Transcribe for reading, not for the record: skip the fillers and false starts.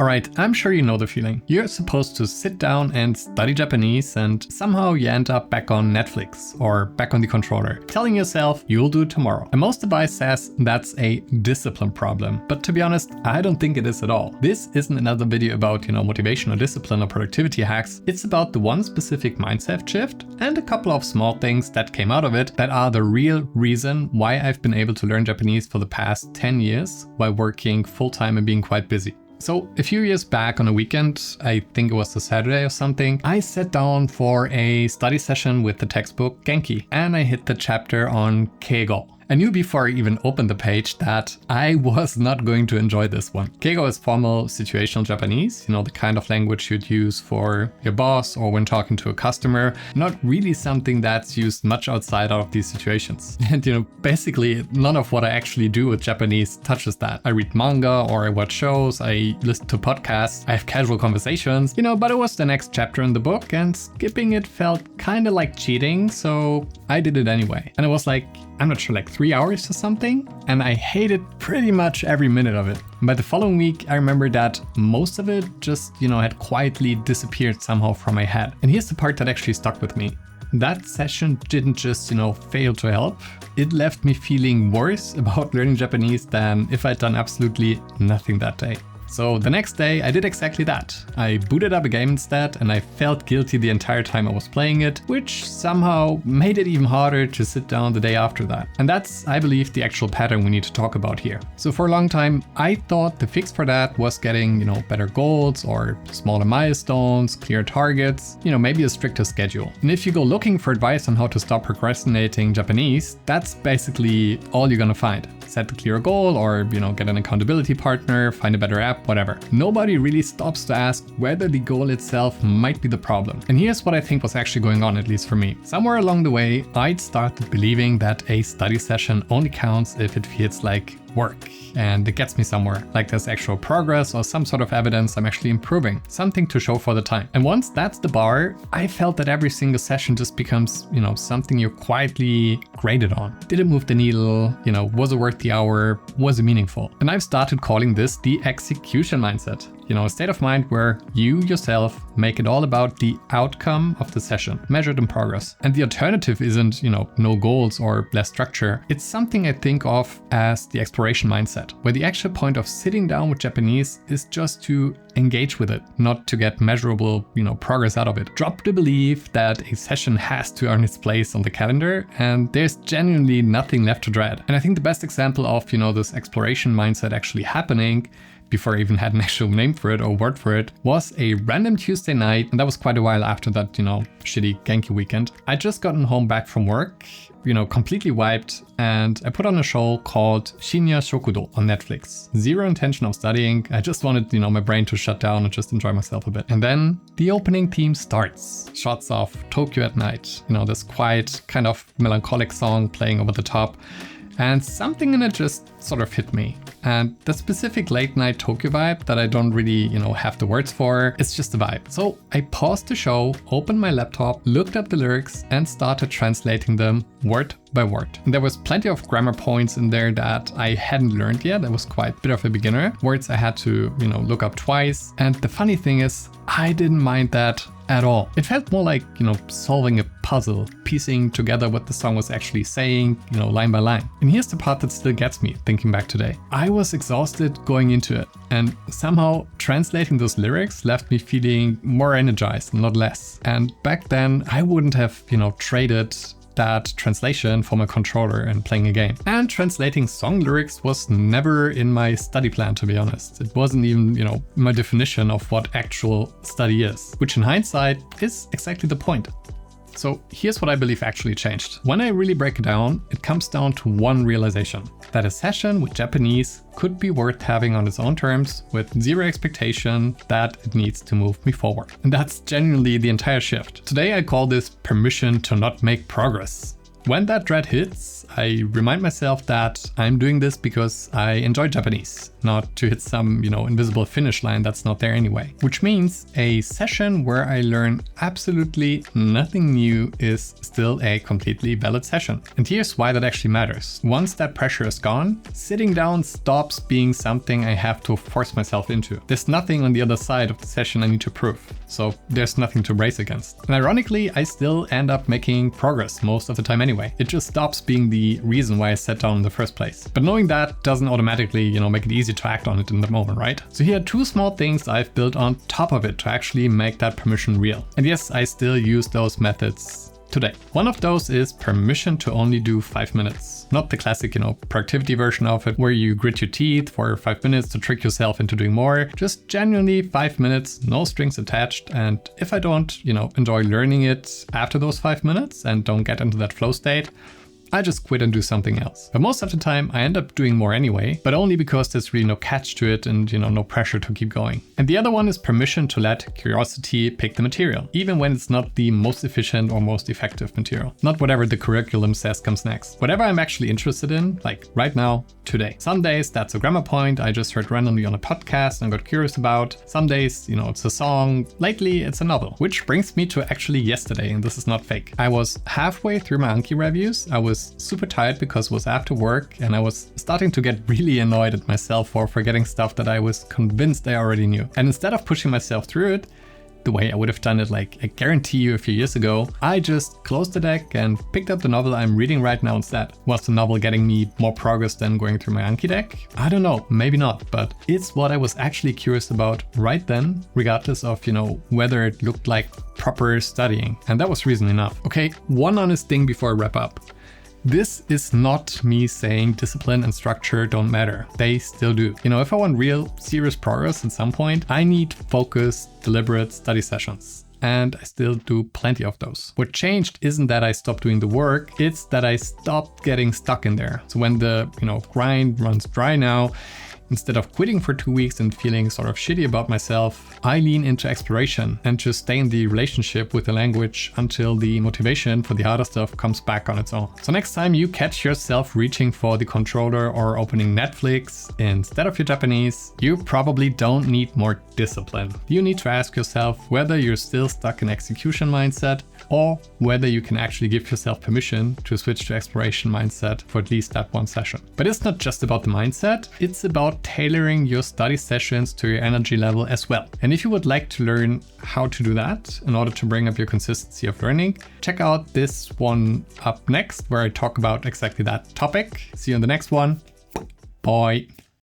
Alright, I'm sure you know the feeling. You're supposed to sit down and study Japanese and somehow you end up back on Netflix or back on the controller, telling yourself you'll do it tomorrow. And most advice says that's a discipline problem. But to be honest, I don't think it is at all. This isn't another video about, motivation or discipline or productivity hacks. It's about the one specific mindset shift and a couple of small things that came out of it that are the real reason why I've been able to learn Japanese for the past 10 years while working full-time and being quite busy. So a few years back on a weekend, I think it was a Saturday or something, I sat down for a study session with the textbook Genki and I hit the chapter on Keigo. I knew before I even opened the page that I was not going to enjoy this one. Keigo is formal situational Japanese, the kind of language you'd use for your boss or when talking to a customer, not really something that's used much outside of these situations. And basically none of what I actually do with Japanese touches that. I read manga or I watch shows, I listen to podcasts, I have casual conversations, but it was the next chapter in the book and skipping it felt kind of like cheating, so I did it anyway. And it was like, I'm not sure, like 3 hours or something, and I hated pretty much every minute of it. By the following week, I remember that most of it just, had quietly disappeared somehow from my head. And here's the part that actually stuck with me. That session didn't just, fail to help. It left me feeling worse about learning Japanese than if I'd done absolutely nothing that day. So the next day I did exactly that. I booted up a game instead and I felt guilty the entire time I was playing it, which somehow made it even harder to sit down the day after that. And that's, I believe, the actual pattern we need to talk about here. So for a long time, I thought the fix for that was getting, better goals or smaller milestones, clear targets, maybe a stricter schedule. And if you go looking for advice on how to stop procrastinating Japanese, that's basically all you're gonna find. Set a clear goal or, get an accountability partner, find a better app, whatever. Nobody really stops to ask whether the goal itself might be the problem. And here's what I think was actually going on, at least for me. Somewhere along the way, I'd started believing that a study session only counts if it feels like work and it gets me somewhere, like there's actual progress or some sort of evidence I'm actually improving, something to show for the time. And once that's the bar, I felt that every single session just becomes, something you're quietly graded on. Did it move the needle? Was it worth the hour? Was it meaningful? And I've started calling this the execution mindset. A state of mind where you yourself make it all about the outcome of the session, measured in progress. And the alternative isn't, no goals or less structure. It's something I think of as the exploration mindset, where the actual point of sitting down with Japanese is just to engage with it, not to get measurable, progress out of it. Drop the belief that a session has to earn its place on the calendar and there's genuinely nothing left to dread. And I think the best example of, this exploration mindset actually happening before I even had an actual name for it or word for it, was a random Tuesday night, and that was quite a while after that, shitty Genki weekend. I'd just gotten home back from work, completely wiped, and I put on a show called Shinya Shokudo on Netflix. Zero intention of studying, I just wanted, my brain to shut down and just enjoy myself a bit. And then the opening theme starts. Shots of Tokyo at night, this quiet, kind of melancholic song playing over the top. And something in it just sort of hit me. And the specific late night Tokyo vibe that I don't really, have the words for, it's just a vibe. So I paused the show, opened my laptop, looked up the lyrics and started translating them word by word. And there was plenty of grammar points in there that I hadn't learned yet. I was quite a bit of a beginner. Words I had to, look up twice. And the funny thing is, I didn't mind that at all. It felt more like, solving a puzzle, piecing together what the song was actually saying, line by line. And here's the part that still gets me thinking back today. I was exhausted going into it, and somehow translating those lyrics left me feeling more energized, not less. And back then I wouldn't have, traded that translation from a controller and playing a game. And translating song lyrics was never in my study plan, to be honest. It wasn't even, my definition of what actual study is, which in hindsight is exactly the point. So here's what I believe actually changed. When I really break it down, it comes down to one realization: that a session with Japanese could be worth having on its own terms with zero expectation that it needs to move me forward. And that's genuinely the entire shift. Today I call this permission to not make progress. When that dread hits, I remind myself that I'm doing this because I enjoy Japanese, not to hit some, invisible finish line that's not there anyway. Which means a session where I learn absolutely nothing new is still a completely valid session. And here's why that actually matters. Once that pressure is gone, sitting down stops being something I have to force myself into. There's nothing on the other side of the session I need to prove, so there's nothing to race against. And ironically, I still end up making progress most of the time anyway. It just stops being the reason why I sat down in the first place. But knowing that doesn't automatically, make it easy to act on it in the moment, right? So here are 2 small things I've built on top of it to actually make that permission real. And yes, I still use those methods today. One of those is permission to only do 5 minutes. Not the classic, productivity version of it where you grit your teeth for 5 minutes to trick yourself into doing more. Just genuinely 5 minutes, no strings attached. And if I don't, enjoy learning it after those 5 minutes and don't get into that flow state, I just quit and do something else. But most of the time I end up doing more anyway, but only because there's really no catch to it and no pressure to keep going. And the other one is permission to let curiosity pick the material, even when it's not the most efficient or most effective material. Not whatever the curriculum says comes next. Whatever I'm actually interested in, like right now, today. Some days that's a grammar point I just heard randomly on a podcast and got curious about. Some days, it's a song. Lately it's a novel. Which brings me to actually yesterday, and this is not fake. I was halfway through my Anki reviews. I was super tired because it was after work and I was starting to get really annoyed at myself for forgetting stuff that I was convinced I already knew. And instead of pushing myself through it, the way I would have done it like I guarantee you a few years ago, I just closed the deck and picked up the novel I'm reading right now instead. Was the novel getting me more progress than going through my Anki deck? I don't know, maybe not, but it's what I was actually curious about right then, regardless of, whether it looked like proper studying. And that was reason enough. Okay, one honest thing before I wrap up. This is not me saying discipline and structure don't matter. They still do. If I want real serious progress at some point, I need focused, deliberate study sessions. And I still do plenty of those. What changed isn't that I stopped doing the work, it's that I stopped getting stuck in there. So when the, grind runs dry now, instead of quitting for 2 weeks and feeling sort of shitty about myself, I lean into exploration and just stay in the relationship with the language until the motivation for the harder stuff comes back on its own. So next time you catch yourself reaching for the controller or opening Netflix instead of your Japanese, you probably don't need more discipline. You need to ask yourself whether you're still stuck in execution mindset or whether you can actually give yourself permission to switch to exploration mindset for at least that one session. But it's not just about the mindset, it's about tailoring your study sessions to your energy level as well. And if you would like to learn how to do that in order to bring up your consistency of learning, check out this one up next where I talk about exactly that topic. See you in the next one. Bye.